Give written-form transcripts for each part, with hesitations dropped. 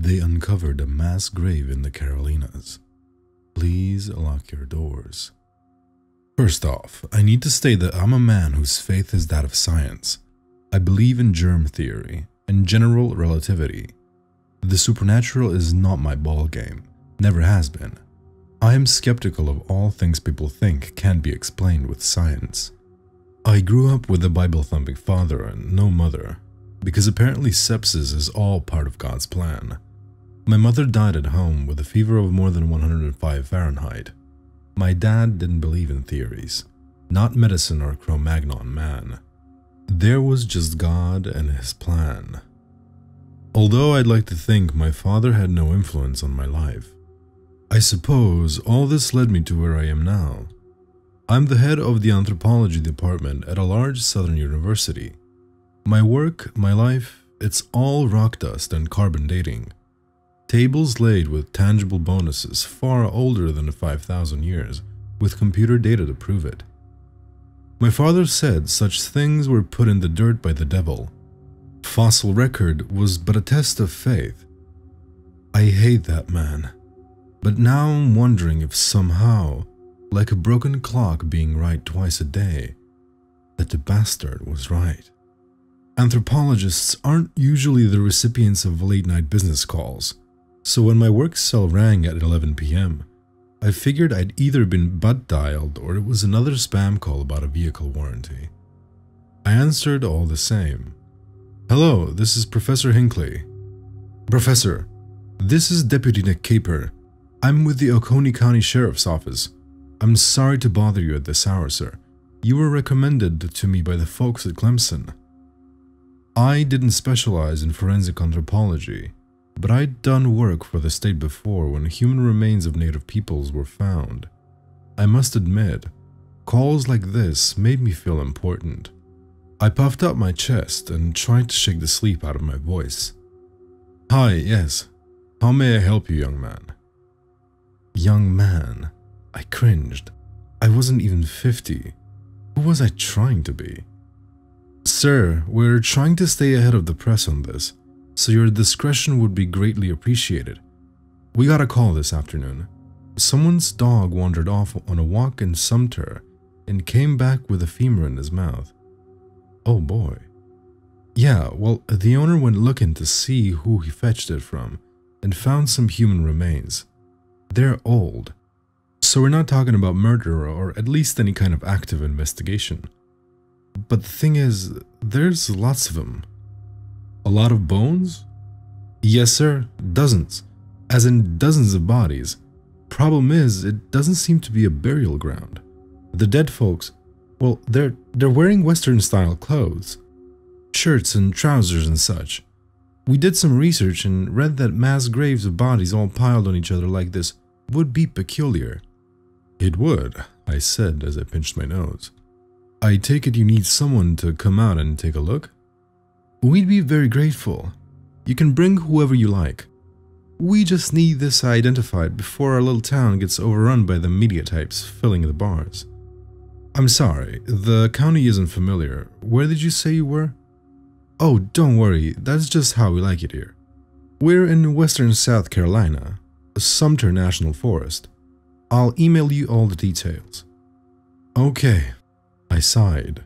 They uncovered a mass grave in the Carolinas. Please lock your doors. First off, I need to state that I'm a man whose faith is that of science. I believe in germ theory and general relativity. The supernatural is not my ballgame, never has been. I am skeptical of all things people think can be explained with science. I grew up with a Bible-thumping father and no mother, because apparently sepsis is all part of God's plan. My mother died at home with a fever of more than 105 Fahrenheit. My dad didn't believe in theories, not medicine or Cro-Magnon man. There was just God and his plan. Although I'd like to think my father had no influence on my life. I suppose all this led me to where I am now. I'm the head of the anthropology department at a large southern university. My work, my life, it's all rock dust and carbon dating. Tables laid with tangible bonuses far older than 5,000 years, with computer data to prove it. My father said such things were put in the dirt by the devil. Fossil record was but a test of faith. I hate that man. But now I'm wondering if somehow, like a broken clock being right twice a day, that the bastard was right. Anthropologists aren't usually the recipients of late-night business calls, so when my work cell rang at 11 p.m., I figured I'd either been butt-dialed or it was another spam call about a vehicle warranty. I answered all the same. "Hello, this is Professor Hinckley." "Professor, this is Deputy Nick Caper. I'm with the Oconee County Sheriff's Office. I'm sorry to bother you at this hour, sir. You were recommended to me by the folks at Clemson." I didn't specialize in forensic anthropology, but I'd done work for the state before when human remains of native peoples were found. I must admit, calls like this made me feel important. I puffed up my chest and tried to shake the sleep out of my voice. "Hi, yes. How may I help you, young man?" Young man. I cringed. I wasn't even 50. Who was I trying to be? "Sir, we're trying to stay ahead of the press on this, so your discretion would be greatly appreciated. We got a call this afternoon. Someone's dog wandered off on a walk in Sumter and came back with a femur in his mouth." "Oh boy." "Yeah, well, the owner went looking to see who he fetched it from and found some human remains. They're old, so we're not talking about murder or at least any kind of active investigation. But the thing is, there's lots of them." "A lot of bones?" "Yes, sir, dozens. As in dozens of bodies. Problem is, it doesn't seem to be a burial ground. The dead folks, well, they're wearing Western-style clothes. Shirts and trousers and such. We did some research and read that mass graves of bodies all piled on each other like this would be peculiar." "It would," I said as I pinched my nose. "I take it you need someone to come out and take a look?" "We'd be very grateful. You can bring whoever you like. We just need this identified before our little town gets overrun by the media types filling the bars." "I'm sorry, the county isn't familiar. Where did you say you were?" "Oh, don't worry, that's just how we like it here. We're in western South Carolina, Sumter National Forest. I'll email you all the details." "Okay," I sighed.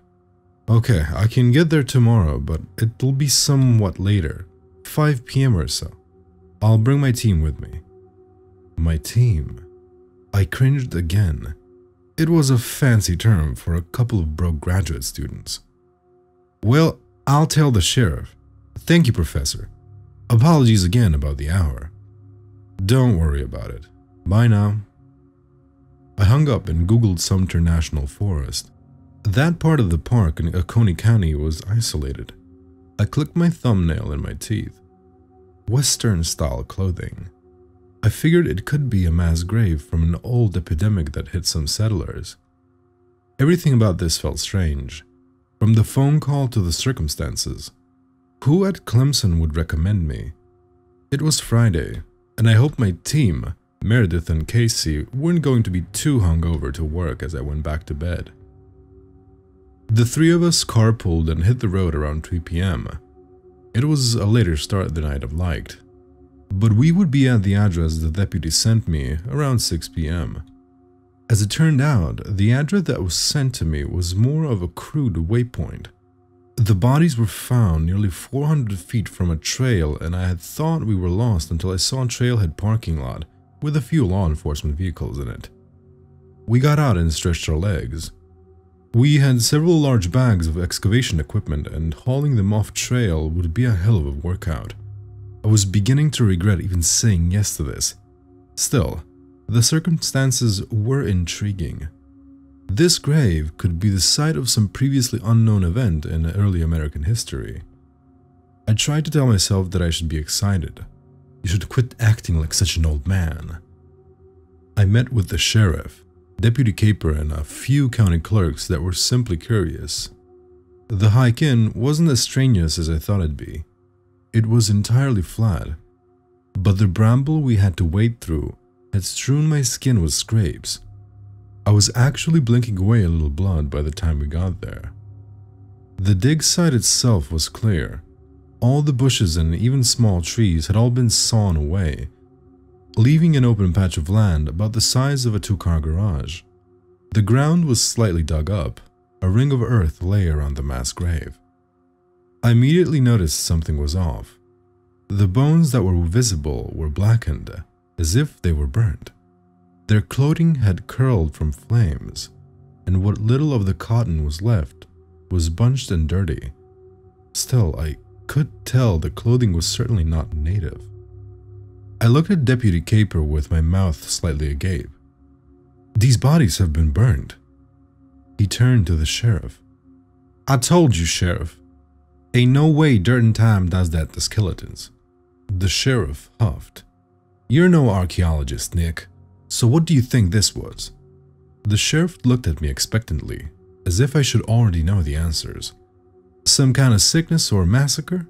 "Okay, I can get there tomorrow, but it'll be somewhat later, 5 p.m. or so. I'll bring my team with me." My team? I cringed again. It was a fancy term for a couple of broke graduate students. "Well, I'll tell the sheriff. Thank you, Professor. Apologies again about the hour." "Don't worry about it. Bye now." I hung up and Googled Sumter National Forest. That part of the park in Oconee County was isolated. I clicked my thumbnail in my teeth. Western-style clothing. I figured it could be a mass grave from an old epidemic that hit some settlers. Everything about this felt strange, from the phone call to the circumstances. Who at Clemson would recommend me? It was Friday, and I hoped my team, Meredith and Casey, weren't going to be too hungover to work as I went back to bed. The three of us carpooled and hit the road around 3 p.m. It was a later start than I'd have liked. but we would be at the address the deputy sent me around 6 p.m. As it turned out, the address that was sent to me was more of a crude waypoint. The bodies were found nearly 400 feet from a trail, and I had thought we were lost until I saw a trailhead parking lot with a few law enforcement vehicles in it. We got out and stretched our legs. We had several large bags of excavation equipment, and hauling them off trail would be a hell of a workout. I was beginning to regret even saying yes to this. Still, the circumstances were intriguing. This grave could be the site of some previously unknown event in early American history. I tried to tell myself that I should be excited. You should quit acting like such an old man. I met with the sheriff, Deputy Caper, and a few county clerks that were simply curious. The hike in wasn't as strenuous as I thought it'd be. It was entirely flat, but the bramble we had to wade through had strewn my skin with scrapes. I was actually blinking away a little blood by the time we got there. The dig site itself was clear. All the bushes and even small trees had all been sawn away, leaving an open patch of land about the size of a two-car garage. The ground was slightly dug up. A ring of earth lay around the mass grave. I immediately noticed something was off. The bones that were visible were blackened, as if they were burnt. Their clothing had curled from flames, and what little of the cotton was left was bunched and dirty. Still, I could tell the clothing was certainly not native. I looked at Deputy Caper with my mouth slightly agape. These bodies have been burned. He turned to the sheriff. I told you, Sheriff. Ain't no way Dirt and Time does that to skeletons. The sheriff huffed. You're no archaeologist, Nick. So what do you think this was? The sheriff looked at me expectantly, as if I should already know the answers. Some kind of sickness or massacre?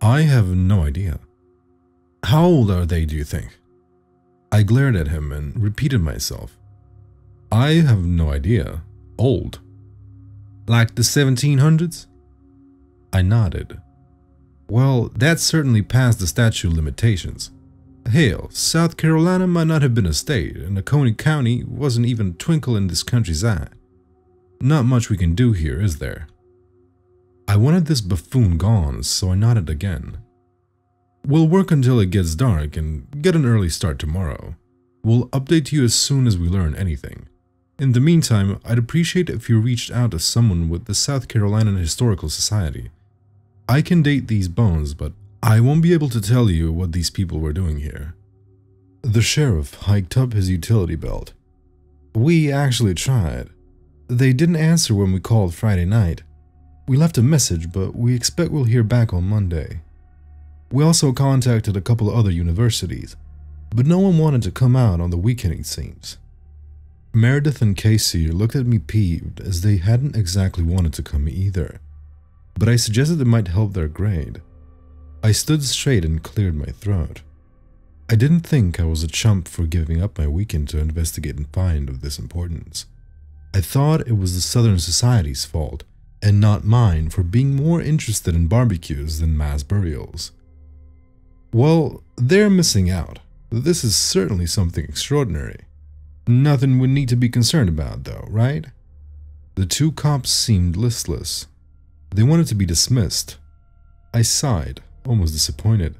I have no idea. How old are they, do you think? I glared at him and repeated myself. I have no idea. Old. Like the 1700s? I nodded. Well, that's certainly past the statute of limitations. Hell, South Carolina might not have been a state, and Coney County wasn't even a twinkle in this country's eye. Not much we can do here, is there? I wanted this buffoon gone, so I nodded again. We'll work until it gets dark and get an early start tomorrow. We'll update you as soon as we learn anything. In the meantime, I'd appreciate if you reached out to someone with the South Carolina Historical Society. I can date these bones, but I won't be able to tell you what these people were doing here. The sheriff hiked up his utility belt. We actually tried. They didn't answer when we called Friday night. We left a message, but we expect we'll hear back on Monday. We also contacted a couple of other universities, but no one wanted to come out on the weekend, it seems. Meredith and Casey looked at me peeved, as they hadn't exactly wanted to come either, but I suggested it might help their grade. I stood straight and cleared my throat. I didn't think I was a chump for giving up my weekend to investigate and find of this importance. I thought it was the Southern Society's fault, and not mine for being more interested in barbecues than mass burials. Well, they're missing out. This is certainly something extraordinary. Nothing we need to be concerned about, though, right? The two cops seemed listless. They wanted to be dismissed. I sighed, almost disappointed.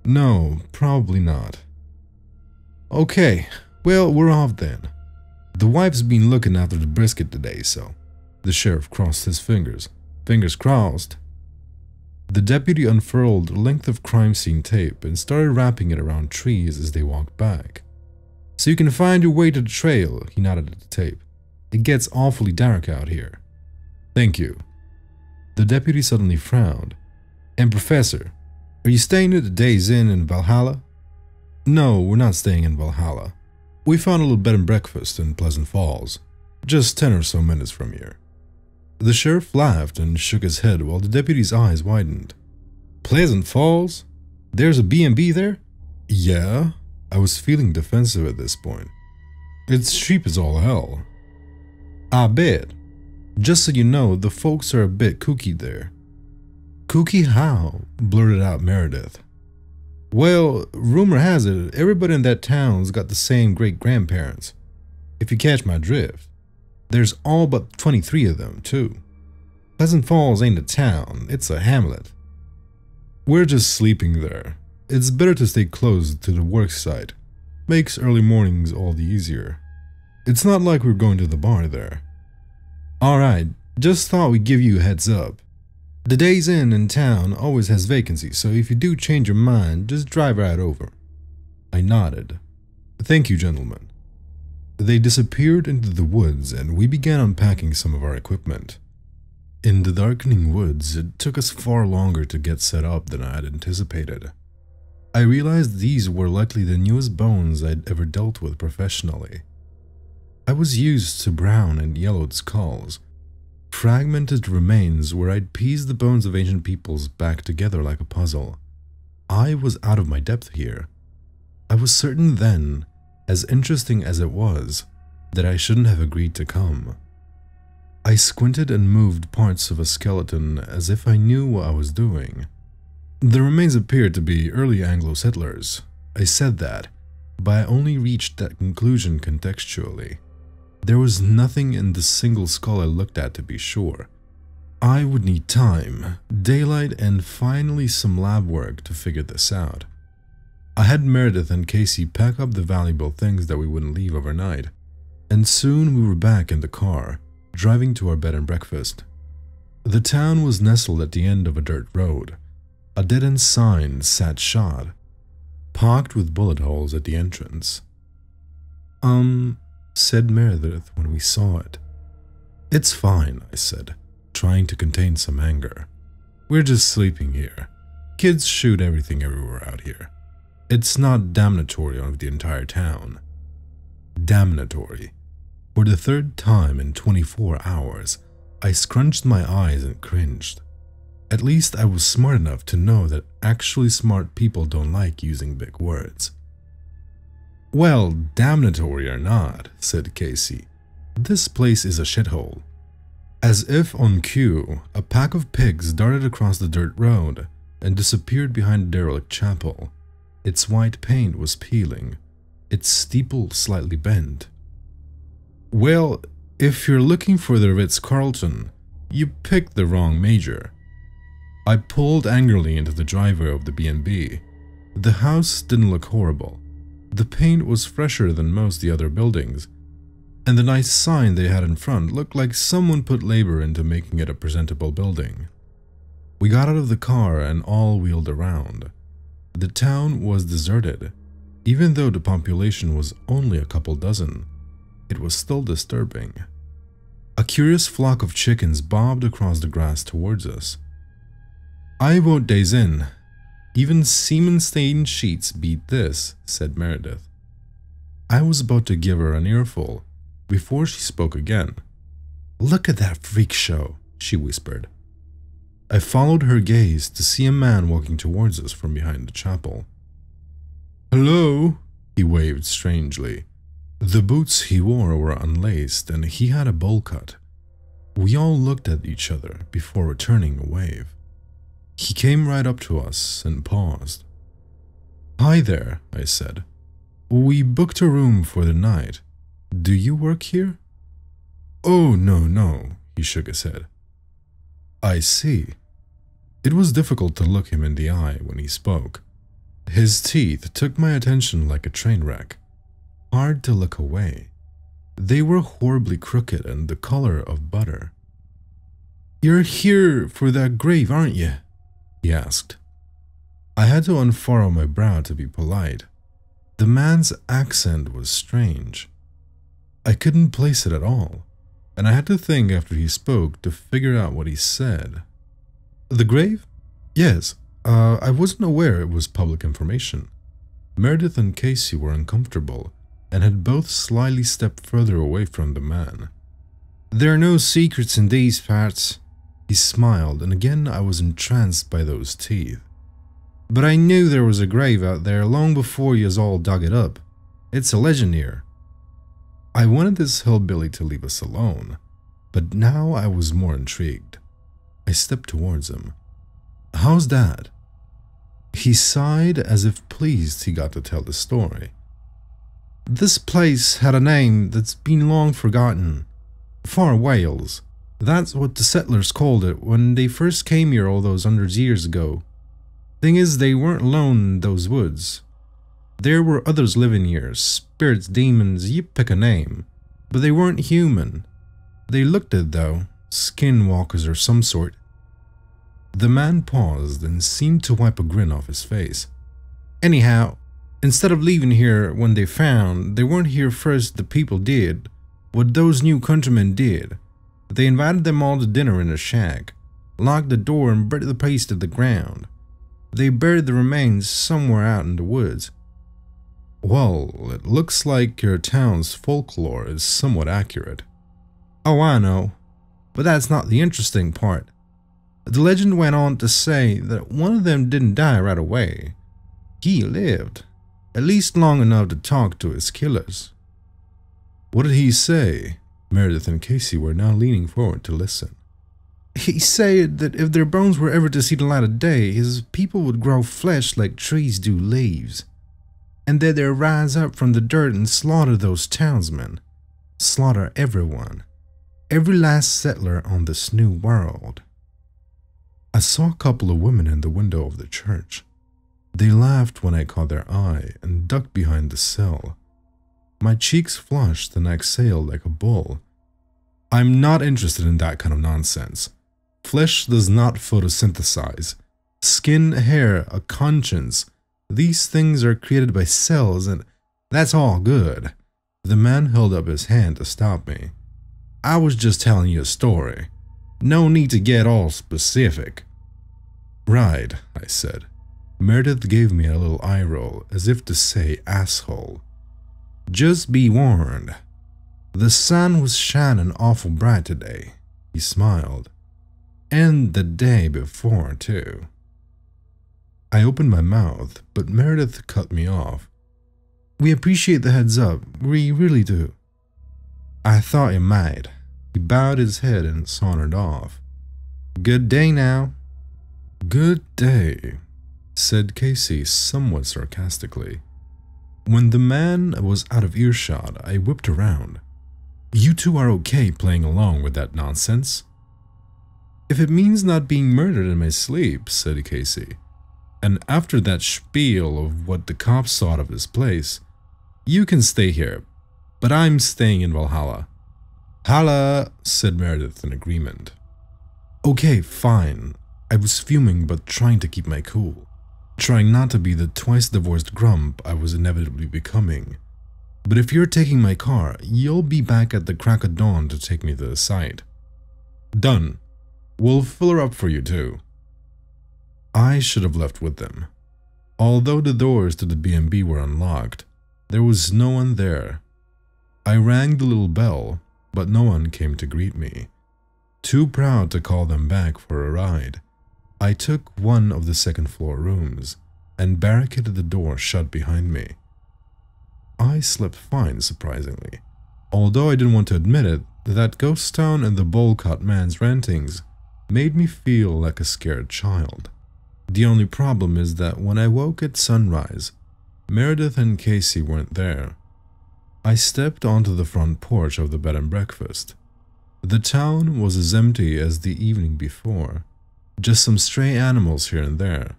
No, probably not. Okay, well, we're off then. The wife's been looking after the brisket today, so... The sheriff crossed his fingers. Fingers crossed. The deputy unfurled a length of crime scene tape and started wrapping it around trees as they walked back. So you can find your way to the trail, he nodded at the tape. It gets awfully dark out here. Thank you. The deputy suddenly frowned. And Professor, are you staying at the Days Inn in Valhalla? No, we're not staying in Valhalla. We found a little bed and breakfast in Pleasant Falls, just 10 or so minutes from here. The sheriff laughed and shook his head while the deputy's eyes widened. Pleasant Falls? There's a B&B there? Yeah, I was feeling defensive at this point. It's cheap as all hell. I bet. Just so you know, the folks are a bit kooky there. Kooky how? Blurted out Meredith. Well, rumor has it, everybody in that town's got the same great-grandparents. If you catch my drift. There's all but 23 of them, too. Pleasant Falls ain't a town, it's a hamlet. We're just sleeping there. It's better to stay close to the work site. Makes early mornings all the easier. It's not like we're going to the bar there. Alright, just thought we'd give you a heads up. The Days Inn in town always has vacancies, so if you do change your mind, just drive right over. I nodded. Thank you, gentlemen. They disappeared into the woods and we began unpacking some of our equipment. In the darkening woods, it took us far longer to get set up than I had anticipated. I realized these were likely the newest bones I'd ever dealt with professionally. I was used to brown and yellowed skulls, fragmented remains where I'd pieced the bones of ancient peoples back together like a puzzle. I was out of my depth here. I was certain then, as interesting as it was, that I shouldn't have agreed to come. I squinted and moved parts of a skeleton as if I knew what I was doing. The remains appeared to be early Anglo settlers. I said that, but I only reached that conclusion contextually. There was nothing in the single skull I looked at to be sure. I would need time, daylight, and finally some lab work to figure this out. I had Meredith and Casey pack up the valuable things that we wouldn't leave overnight, and soon we were back in the car, driving to our bed and breakfast. The town was nestled at the end of a dirt road. A dead-end sign sat shot, pocked with bullet holes at the entrance. Said Meredith when we saw it. It's fine, I said, trying to contain some anger. We're just sleeping here. Kids shoot everything everywhere out here. It's not damnatory of the entire town. Damnatory. For the third time in 24 hours, I scrunched my eyes and cringed. At least I was smart enough to know that actually smart people don't like using big words. Well, damnatory or not, said Casey, this place is a shithole. As if on cue, a pack of pigs darted across the dirt road and disappeared behind a derelict chapel. Its white paint was peeling, its steeple slightly bent. Well, if you're looking for the Ritz-Carlton, you picked the wrong major. I pulled angrily into the driveway of the B&B. The house didn't look horrible. The paint was fresher than most of the other buildings, and the nice sign they had in front looked like someone put labor into making it a presentable building. We got out of the car and all wheeled around. The town was deserted. Even though the population was only a couple dozen, it was still disturbing. A curious flock of chickens bobbed across the grass towards us. I won't daze in. Even semen-stained sheets beat this, said Meredith. I was about to give her an earful before she spoke again. Look at that freak show, she whispered. I followed her gaze to see a man walking towards us from behind the chapel. Hello, he waved strangely. The boots he wore were unlaced and he had a bowl cut. We all looked at each other before returning a wave. He came right up to us and paused. Hi there, I said. We booked a room for the night. Do you work here? Oh, no, he shook his head. I see. It was difficult to look him in the eye when he spoke. His teeth took my attention like a train wreck. Hard to look away. They were horribly crooked and the color of butter. You're here for that grave, aren't you? He asked. I had to unfurrow my brow to be polite. The man's accent was strange. I couldn't place it at all, and I had to think after he spoke to figure out what he said. The grave? Yes, I wasn't aware it was public information. Meredith and Casey were uncomfortable and had both slyly stepped further away from the man. There are no secrets in these parts. He smiled, and again I was entranced by those teeth. But I knew there was a grave out there long before yous all dug it up. It's a legend here. I wanted this hillbilly to leave us alone, but now I was more intrigued. I stepped towards him. How's Dad? He sighed as if pleased he got to tell the story. This place had a name that's been long forgotten. Far Wales. That's what the settlers called it when they first came here all those hundreds of years ago. Thing is, they weren't alone in those woods. There were others living here, spirits, demons, you pick a name. But they weren't human. They looked it though, skinwalkers or some sort. The man paused and seemed to wipe a grin off his face. Anyhow, instead of leaving here when they weren't here first, the people did what those new countrymen did. They invited them all to dinner in a shack, locked the door and buried the place to the ground. They buried the remains somewhere out in the woods. Well, it looks like your town's folklore is somewhat accurate. Oh, I know, but that's not the interesting part. The legend went on to say that one of them didn't die right away. He lived, at least long enough to talk to his killers. What did he say? Meredith and Casey were now leaning forward to listen. He said that if their bones were ever to see the light of day, his people would grow flesh like trees do leaves, and that they'd rise up from the dirt and slaughter those townsmen. Slaughter everyone. Every last settler on this new world. I saw a couple of women in the window of the church. They laughed when I caught their eye and ducked behind the sill. My cheeks flushed and I exhaled like a bull. I'm not interested in that kind of nonsense. Flesh does not photosynthesize. Skin, hair, a conscience. These things are created by cells and that's all good. The man held up his hand to stop me. I was just telling you a story. No need to get all specific. Right, I said. Meredith gave me a little eye roll as if to say asshole. Just be warned. The sun was shining awful bright today, he smiled. And the day before, too. I opened my mouth, but Meredith cut me off. We appreciate the heads up, we really do. I thought you might. He bowed his head and sauntered off. Good day now. Good day, said Casey somewhat sarcastically. When the man was out of earshot, I whipped around. You two are okay playing along with that nonsense? If it means not being murdered in my sleep, said Casey, and after that spiel of what the cops thought of this place, you can stay here, but I'm staying in Valhalla. Holla, said Meredith in agreement. Okay, fine. I was fuming but trying to keep my cool, trying not to be the twice-divorced grump I was inevitably becoming. But if you're taking my car, you'll be back at the crack of dawn to take me to the site. Done. We'll fill her up for you too. I should have left with them. Although the doors to the B&B were unlocked, there was no one there. I rang the little bell, but no one came to greet me. Too proud to call them back for a ride, I took one of the second-floor rooms and barricaded the door shut behind me. I slept fine, surprisingly, although I didn't want to admit it. That ghost town and the bowl-cut man's rantings made me feel like a scared child. The only problem is that when I woke at sunrise, Meredith and Casey weren't there. I stepped onto the front porch of the bed and breakfast. The town was as empty as the evening before, just some stray animals here and there,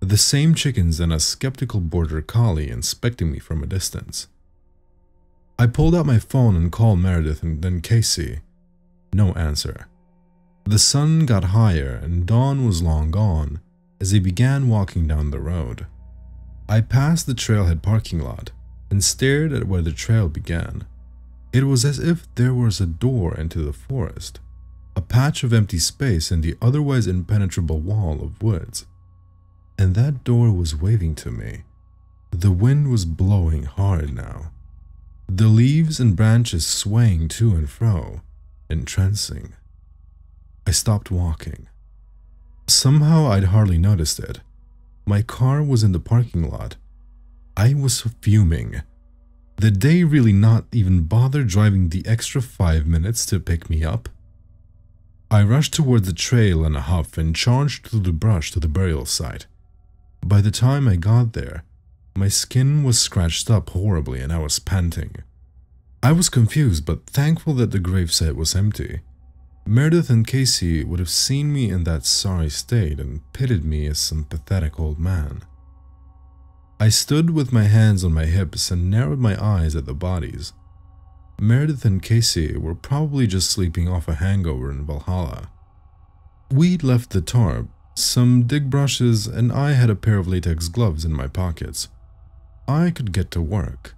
the same chickens and a skeptical border collie inspecting me from a distance. I pulled out my phone and called Meredith and then Casey. No answer. The sun got higher and dawn was long gone as I began walking down the road. I passed the trailhead parking lot and stared at where the trail began. It was as if there was a door into the forest, a patch of empty space in the otherwise impenetrable wall of woods. And that door was waving to me. The wind was blowing hard now, the leaves and branches swaying to and fro, entrancing. I stopped walking. Somehow I'd hardly noticed it. My car was in the parking lot. I was fuming. Did they really not even bother driving the extra 5 minutes to pick me up? I rushed toward the trail in a huff and charged through the brush to the burial site. By the time I got there, my skin was scratched up horribly and I was panting. I was confused but thankful that the gravesite was empty. Meredith and Casey would have seen me in that sorry state and pitied me as some pathetic old man. I stood with my hands on my hips and narrowed my eyes at the bodies. Meredith and Casey were probably just sleeping off a hangover in Valhalla. We'd left the tarp, some dig brushes, and I had a pair of latex gloves in my pockets. I could get to work.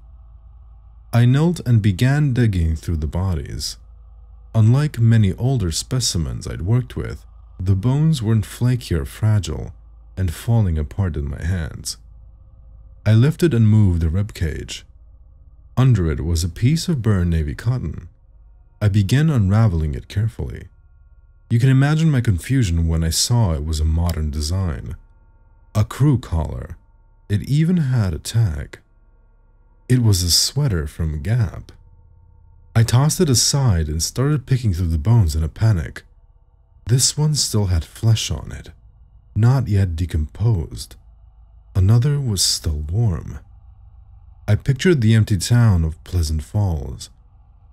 I knelt and began digging through the bodies. Unlike many older specimens I'd worked with, the bones weren't flaky or fragile and falling apart in my hands. I lifted and moved the ribcage. Under it was a piece of burned navy cotton. I began unraveling it carefully. You can imagine my confusion when I saw it was a modern design. A crew collar. It even had a tag. It was a sweater from Gap. I tossed it aside and started picking through the bones in a panic. This one still had flesh on it, not yet decomposed. Another was still warm. I pictured the empty town of Pleasant Falls,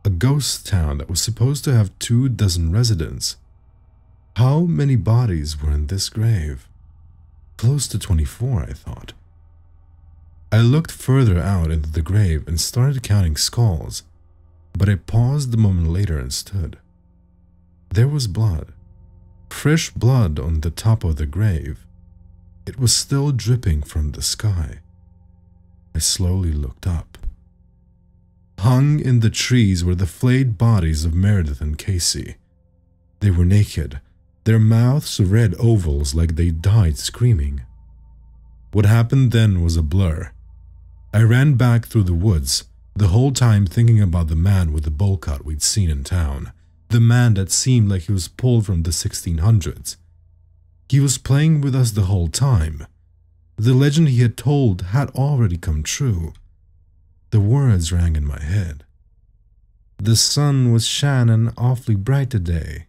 a ghost town that was supposed to have 24 residents. How many bodies were in this grave? Close to 24, I thought. I looked further out into the grave and started counting skulls, but I paused a moment later and stood. There was blood. Fresh blood on the top of the grave. It was still dripping from the sky. I slowly looked up. Hung in the trees were the flayed bodies of Meredith and Casey. They were naked, their mouths red ovals like they died screaming. What happened then was a blur. I ran back through the woods, the whole time thinking about the man with the bowl cut we'd seen in town. The man that seemed like he was pulled from the 1600s. He was playing with us the whole time. The legend he had told had already come true. The words rang in my head. The sun was shining awfully bright today,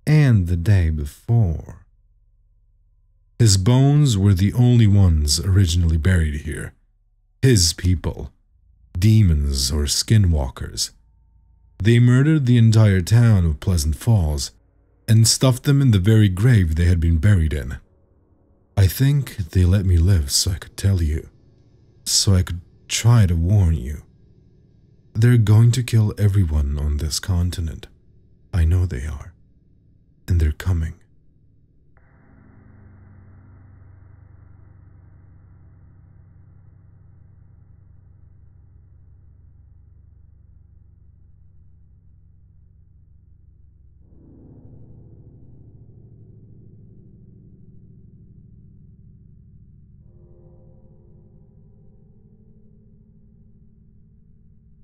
and the day before. His bones were the only ones originally buried here. His people. Demons or skinwalkers. They murdered the entire town of Pleasant Falls and stuffed them in the very grave they had been buried in. I think they let me live so I could tell you, so I could try to warn you. They're going to kill everyone on this continent. I know they are, and they're coming.